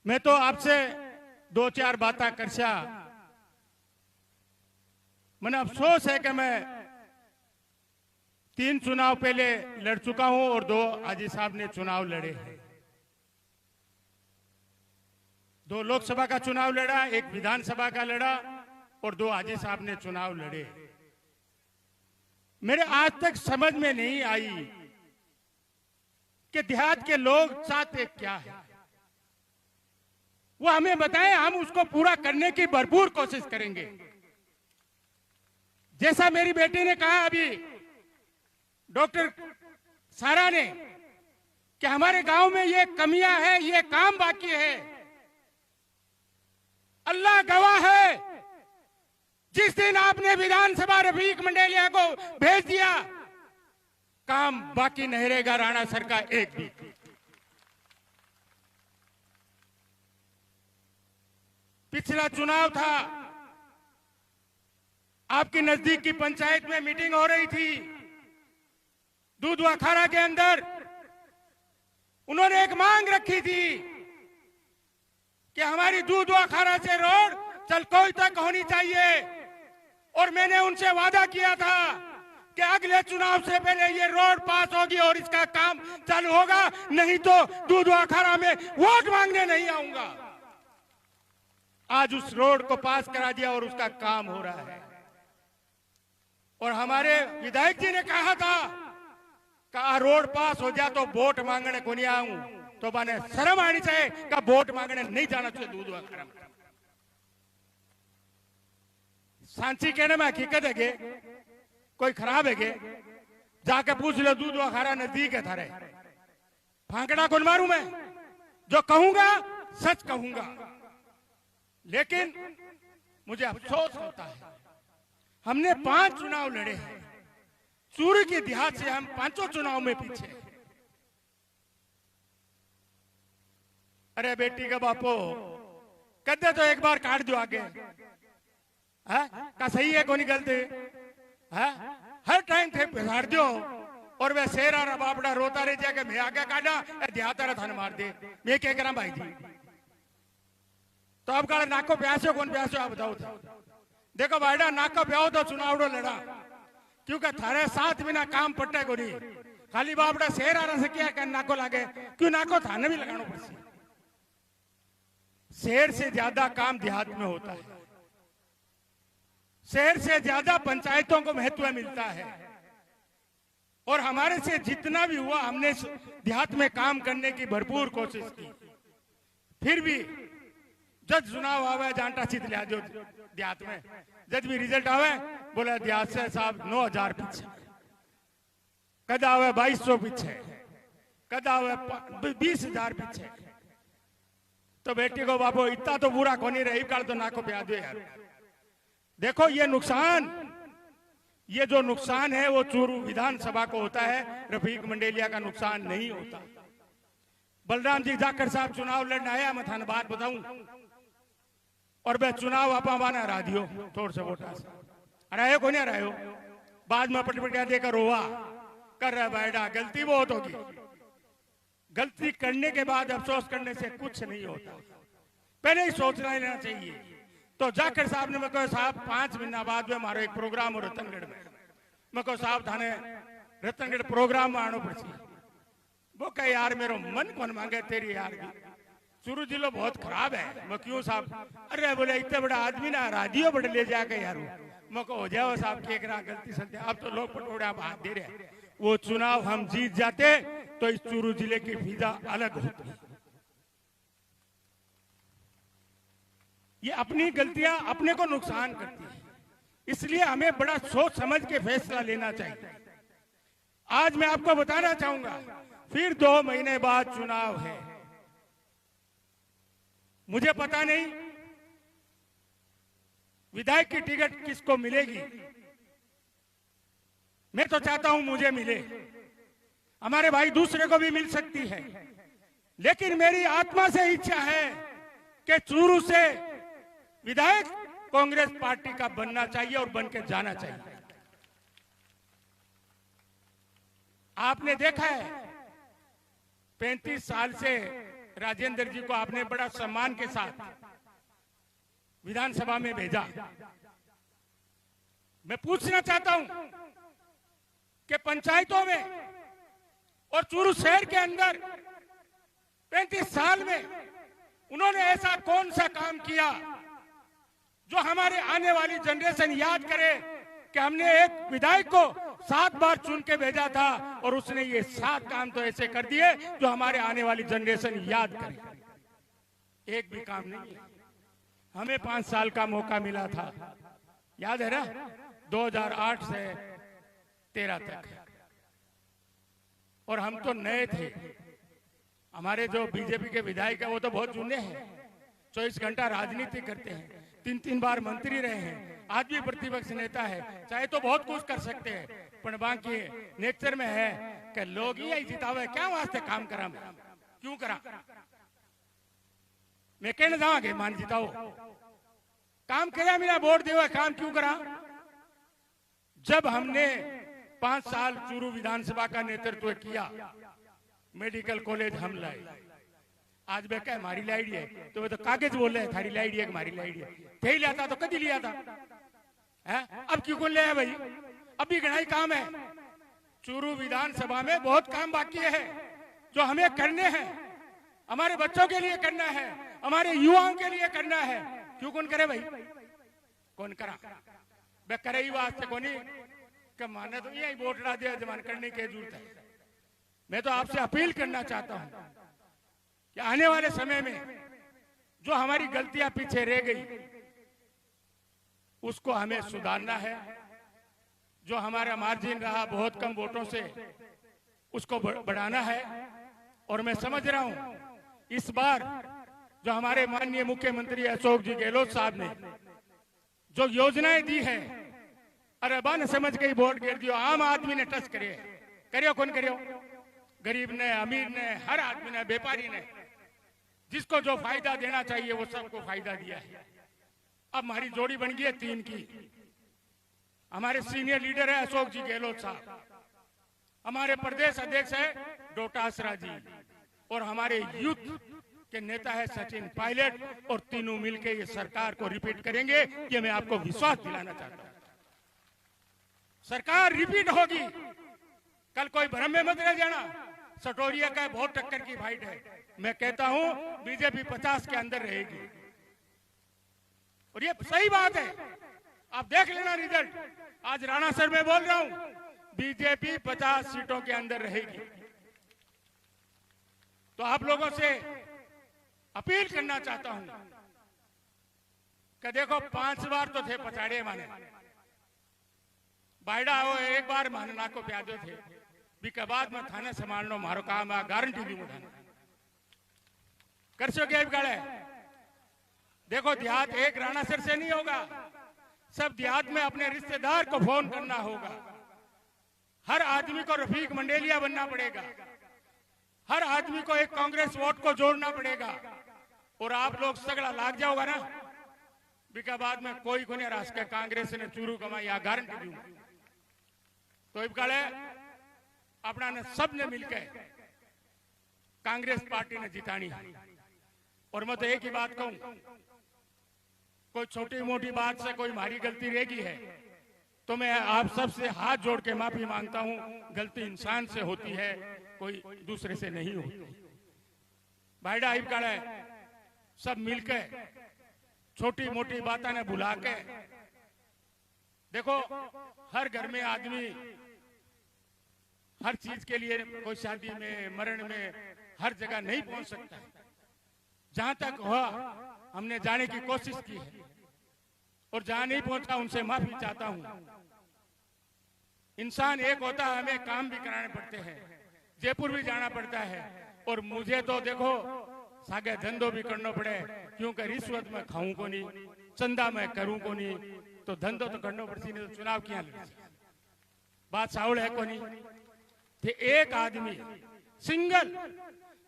मैं तो आपसे दो चार बातें करशा। मैंने अफसोस है कि मैं 3 चुनाव पहले लड़ चुका हूं और 2 हाजी साहब ने चुनाव लड़े हैं। 2 लोकसभा का चुनाव लड़ा, 1 विधानसभा का लड़ा और 2 हाजी साहब ने चुनाव लड़े। मेरे आज तक समझ में नहीं आई कि देहात के लोग चाहते क्या है। वो हमें बताएं, हम उसको पूरा करने की भरपूर कोशिश करेंगे। जैसा मेरी बेटी ने कहा अभी, डॉक्टर सारा ने, कि हमारे गांव में ये कमियां हैं, ये काम बाकी है। अल्लाह गवाह है, जिस दिन आपने विधानसभा रफीक मंडेलिया को भेज दिया, काम बाकी नहीं रहेगा राणा सर का एक भी। पिछला चुनाव था, आपकी नजदीक की पंचायत में मीटिंग हो रही थी, दूधवा खारा के अंदर उन्होंने एक मांग रखी थी कि हमारी दूधवा खारा से रोड चलकोई तक होनी चाहिए। और मैंने उनसे वादा किया था कि अगले चुनाव से पहले ये रोड पास होगी और इसका काम चालू होगा, नहीं तो दूधवा खारा में वोट मांगने नहीं आऊंगा। आज उस रोड को पास करा दिया और उसका काम हो रहा है। और हमारे विधायक जी ने कहा था कि रोड पास हो जाए तो वोट मांगने को नहीं आऊं, तो मैंने शर्म आनी चाहिए कि वोट मांगने नहीं जाना चाहिए दूधवा खारा में। सांची कहने में हकीकत है, कोई खराब है, जाके पूछ लो, दूधवा खारा नजदीक है थारे। फांकड़ा कौन मारूं मैं? जो कहूंगा सच कहूंगा। लेकिन मुझे अफसोस होता है, हमने 5 चुनाव लड़े हैं। सूर्य की देहात से हम 5 चुनाव में पीछे। अरे बेटी का बापो, कदे तो एक बार काट दो आगे, का सही है कोनी गलती है? हर टाइम थे बिगाड़ दो और वह शेरा रा बापड़ा रोता रह जाके मैं आगे काटा, देहाता रा थाने मार दे। मैं क्या करा भाई जी? तो अब कहा नाको प्यासो कौन प्यासो, आप बताओ तो। देखो भाईडा, नाको प्याओ तो चुनावड़ो लड़ा, क्योंकि थारे साथ बिना काम पट्टे को नहीं। खाली बापड़ा शेर आ रहा से क्या कर नाको लागे, क्यों नाको थाने भी लगाना पड़ता। शहर से ज्यादा काम देहात में होता है, शहर से ज्यादा पंचायतों को महत्व मिलता है। और हमारे से जितना भी हुआ, हमने देहात में काम करने की भरपूर कोशिश की। फिर भी जज चुनाव आवे जांटा चित लिया जो देहात में, जज भी रिजल्ट आवे बोले देहात से साहब 9000 पीछे, कद आवे 2200 पीछे, कद आवे 20000 पीछे। तो बेटी को बाबू इतना तो बुरा कोनी रही काल तो नाको प्याद दो यार। देखो ये नुकसान, ये जो नुकसान है वो चूरू विधानसभा को होता है, रफीक मंडेलिया का नुकसान नहीं होता। बलराम जी जाकर साहब चुनाव लड़ने आया, मैं थाने बात बताऊं, और वह चुनाव आप हरा दियो थोड़ा सा वोटा से हरायो को नहीं हरायो, बाद में पटपटिया देकर रोवा कर रहा बैठा। गलती बहुत होगी, गलती करने के बाद अफसोस करने से कुछ नहीं होता, पहले ही सोचना लेना चाहिए। तो जाकर साहब ने मैं कहा साहब 5 महीना बाद में हमारा एक प्रोग्राम हो रतनगढ़ में, मैं कहा साहब थाने रतनगढ़ प्रोग्राम में आना पड़ती। वो कहे यार मेरा मन कौन मांगे तेरी यार की, चूरू जिलो बहुत खराब है। मैं क्यों साहब? अरे बोले इतने बड़ा आदमी ना राजियो बड़े ले जाके यार, मैं को हो जाओ साहब के गलती सलती। अब तो लोग पटोड़े आप हाथ दे रहे। वो चुनाव हम जीत जाते तो इस चूरू जिले की फिजा अलग होती। ये अपनी गलतियां अपने को नुकसान करती है, इसलिए हमें बड़ा सोच समझ के फैसला लेना चाहिए। आज मैं आपको बताना चाहूंगा, फिर 2 महीने बाद चुनाव है। मुझे पता नहीं विधायक की टिकट किसको मिलेगी, मैं तो चाहता हूं मुझे मिले, हमारे भाई दूसरे को भी मिल सकती है। लेकिन मेरी आत्मा से इच्छा है कि चूरू से विधायक कांग्रेस पार्टी का बनना चाहिए और बन के जाना चाहिए। आपने देखा है 35 साल से राजेंद्र जी को आपने बड़ा सम्मान के साथ विधानसभा में भेजा। मैं पूछना चाहता हूं कि पंचायतों में और चूरू शहर के अंदर 35 साल में उन्होंने ऐसा कौन सा काम किया जो हमारे आने वाली जनरेशन याद करे कि हमने एक विधायक को 7 बार चुन के भेजा था और उसने ये 7 काम तो ऐसे कर दिए जो हमारे आने वाली जनरेशन याद करे। एक भी काम नहीं। हमें 5 साल का मौका मिला था, याद है ना, 2008 से 13 तक, और हम तो नए थे। हमारे जो बीजेपी के विधायक है वो तो बहुत जूने हैं, 24 घंटा राजनीति करते हैं, 3-3 बार मंत्री रहे हैं, आज भी प्रतिपक्ष नेता है, चाहे तो बहुत कुछ कर सकते हैं, पर बाकी नेचर में है कि लोग ही जितावे, क्या वास्ते काम करा, क्यों करा, मैं कहना जाऊंगे मान जिताओ, काम किया मेरा वोट देवा, काम क्यों करा। जब हमने 5 साल चूरू विधानसभा का नेतृत्व किया, मेडिकल कॉलेज हम लाए। आज वे क्या हमारी लाइडी है, तो वे तो कागज बोल रहे हैं थारी लाइडी है, हमारी लाइडी है, थे लिया था तो कभी लिया था है? अब क्यों कौन लिया भाई, अभी गणाई काम है। चूरू विधानसभा में बहुत काम बाकी है जो हमें करने हैं, हमारे बच्चों के लिए करना है, हमारे युवाओं के लिए करना है। क्यों कौन करे भाई, कौन करा, वे करे ही वास्ते कोनी कि माने तो यही वोट ला दिया जमान करने की जरूरत है। मैं तो आपसे अपील करना चाहता हूं कि आने वाले समय में जो हमारी गलतियां पीछे रह गई उसको हमें सुधारना है। जो हमारा मार्जिन रहा बहुत कम वोटों से, उसको बढ़ाना है। और मैं समझ रहा हूं इस बार जो हमारे माननीय मुख्यमंत्री अशोक जी गहलोत साहब ने जो योजनाएं दी है, अरे बन समझ के ही वोट गिर दियो, आम आदमी ने टच करे, करियो कौन करियो, गरीब ने, अमीर ने, हर आदमी ने, व्यापारी ने, जिसको जो फायदा देना चाहिए वो सबको फायदा दिया है। अब हमारी जोड़ी बन गई है 3 की। हमारे सीनियर लीडर है अशोक जी गहलोत साहब, हमारे प्रदेश अध्यक्ष है डोटासरा जी, और हमारे यूथ के नेता है सचिन पायलट, और तीनों मिलकर ये सरकार को रिपीट करेंगे। ये मैं आपको विश्वास दिलाना चाहता हूं, सरकार रिपीट होगी। कल कोई भ्रम में मत रह जाना, सटोरिया का बहुत टक्कर की फाइट है। मैं कहता हूं बीजेपी 50 के अंदर रहेगी, और ये सही बात है, आप देख लेना रिजल्ट। आज राणा सर में बोल रहा हूं, बीजेपी 50 सीटों के अंदर रहेगी। तो आप लोगों से अपील करना चाहता हूं कि देखो 5 बार तो थे पछाड़े माने, बायडा हो एक बार मानना को प्यादे थे, बीके बाद में थाने संभालनो मारो काम है, गारंटी दी मुझे कर सके गाड़े। देखो देहात एक राणा सर से नहीं होगा, सब देहात में अपने रिश्तेदार को फोन करना होगा, हर आदमी को रफीक मंडेलिया बनना पड़ेगा, हर आदमी को एक कांग्रेस वोट को जोड़ना पड़ेगा, और आप लोग सगड़ा लाग जाओगा ना, बीके बाद में कोई को नहीं रास के कांग्रेस ने चूरू कमाई, या गारंटी दूंगा। तो इबकाले अपना ने सब ने मिलकर कांग्रेस पार्टी ने जितानी है। और मैं तो एक ही बात कहूं, कोई छोटी मोटी बात से कोई हमारी गलती रहेगी है तो मैं आप सबसे हाथ जोड़ के माफी मांगता हूं। गलती इंसान से होती है, कोई दूसरे से नहीं होती। भाईडा इबकाले सब मिलकर छोटी मोटी बातें ने भुला के, देखो हर घर में आदमी हर चीज के लिए, कोई शादी में, मरण में, हर जगह नहीं पहुंच सकता है। जहां तक हुआ हमने जाने की कोशिश की है, और जहां नहीं पहुंचा उनसे माफी चाहता हूं। इंसान एक होता है, हमें काम भी कराने पड़ते हैं, जयपुर भी जाना पड़ता है, और मुझे तो देखो सागे धंधो भी करना पड़े, क्योंकि रिश्वत में खाऊं को नहीं, चंदा में करूं को नहीं, तो धंधो तो करना पड़ती, नहीं तो चुनाव क्या लड़े। बात साउल है को नहीं थे। एक आदमी सिंगल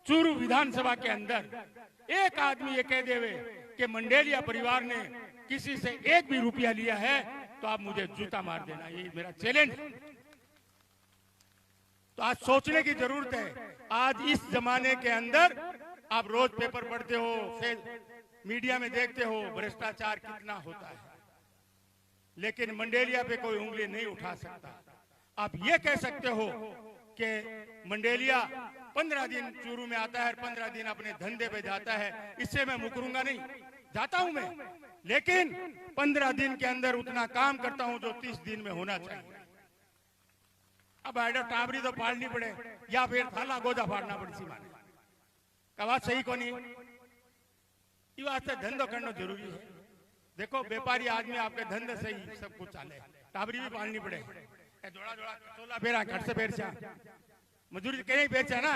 चूरू विधानसभा के अंदर एक आदमी ये कह देवे कि मंडेलिया परिवार ने किसी से 1 भी रुपया लिया है तो आप मुझे जूता मार देना, ये मेरा चैलेंज है। तो आज सोचने की जरूरत है। आज इस जमाने के अंदर आप रोज पेपर पढ़ते हो, मीडिया में देखते हो भ्रष्टाचार कितना होता है, लेकिन मंडेलिया पे कोई उंगली नहीं उठा सकता। आप ये कह सकते हो कि मंडेलिया 15 दिन चूरू में आता है, 15 दिन अपने धंधे पे जाता है, इससे मैं मुकरूंगा नहीं, जाता हूं मैं, लेकिन 15 दिन के अंदर उतना काम करता हूं जो 30 दिन में होना चाहिए। अब आइडो टाबरी तो फाड़नी पड़े या फिर थाला गोजा फाड़ना पड़े, माने का बात सही को नहीं। ये वास्ते धंधो करना जरूरी है। देखो व्यापारी आदमी आपके धंधे से ही सब कुछ चाले, टाबरी भी पालनी पड़े, जोड़ा जोड़ा कटोला फेरा घर से फेरचा, मजूरी कहीं फेरचा ना,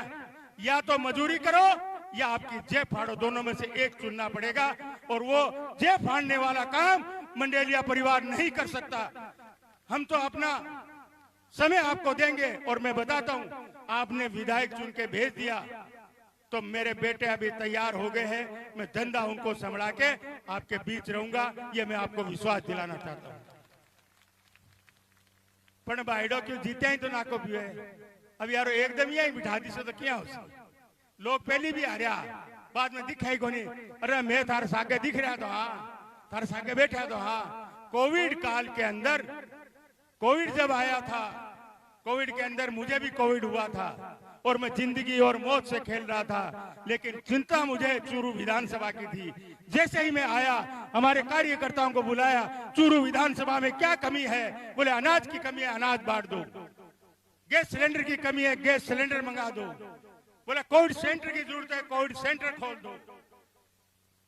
या तो मजूरी करो या आपकी जेब फाड़ो, दोनों में से एक चुनना पड़ेगा। और वो जेब फाड़ने वाला काम मंडेलिया परिवार नहीं कर सकता। हम तो अपना समय आपको देंगे। और मैं बताता हूं, आपने विधायक चुन के भेज दिया तो मेरे बेटे अभी तैयार हो गए हैं, मैं धंधा उनको संभाला के आपके बीच रहूंगा, ये मैं आपको विश्वास दिलाना चाहता हूं। पण बाइडो क्यों जीते ही तो ना को भी है, अब यारो एकदम यही बिठा दी सो तो क्या हो, लोग पहली भी हारिया बाद में दिखाई को नहीं, अरे मैं थार सागे दिख रहा तो हाँ, थार सागे बैठा तो हाँ। कोविड काल के अंदर, कोविड जब आया था, कोविड के अंदर मुझे भी कोविड हुआ था और मैं जिंदगी और मौत से खेल रहा था, लेकिन चिंता मुझे चूरू विधानसभा की थी। जैसे ही मैं आया, हमारे कार्यकर्ताओं को बुलाया, चूरू विधानसभा में क्या कमी है, बोले अनाज की कमी है, अनाज बांट दो, गैस सिलेंडर की कमी है, गैस सिलेंडर मंगा दो, बोले कोविड सेंटर की जरूरत है, कोविड सेंटर खोल दो,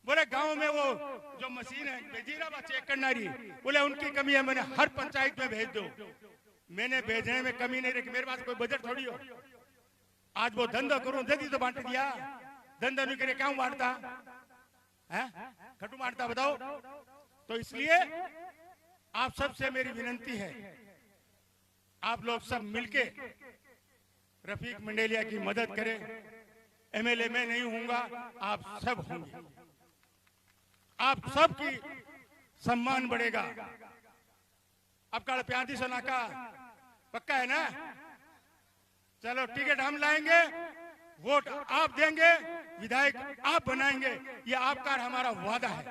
बोले गांव में वो जो मशीन है बेजीरा चेक करना रही, बोले उनकी कमी है, मैंने हर पंचायत में भेज दो। मैंने भेजने में कमी नहीं रखी, मेरे पास कोई बजट थोड़ी हो। आज वो धंधा करूं, जल्दी तो बांट दिया, धंधा नहीं करे क्यों बांटता है, खटू बांटता बताओ। तो इसलिए आप सबसे मेरी विनंती है, आप लोग सब मिलके रफीक मंडेलिया की मदद करें। एमएलए में नहीं होऊंगा, आप सब होंगे, आप सबकी सम्मान बढ़ेगा। अब कल 3500 नाका पक्का है ना, चलो टिकट हम लाएंगे, वोट आप देंगे, विधायक आप बनाएंगे, ये आपका हमारा वादा है।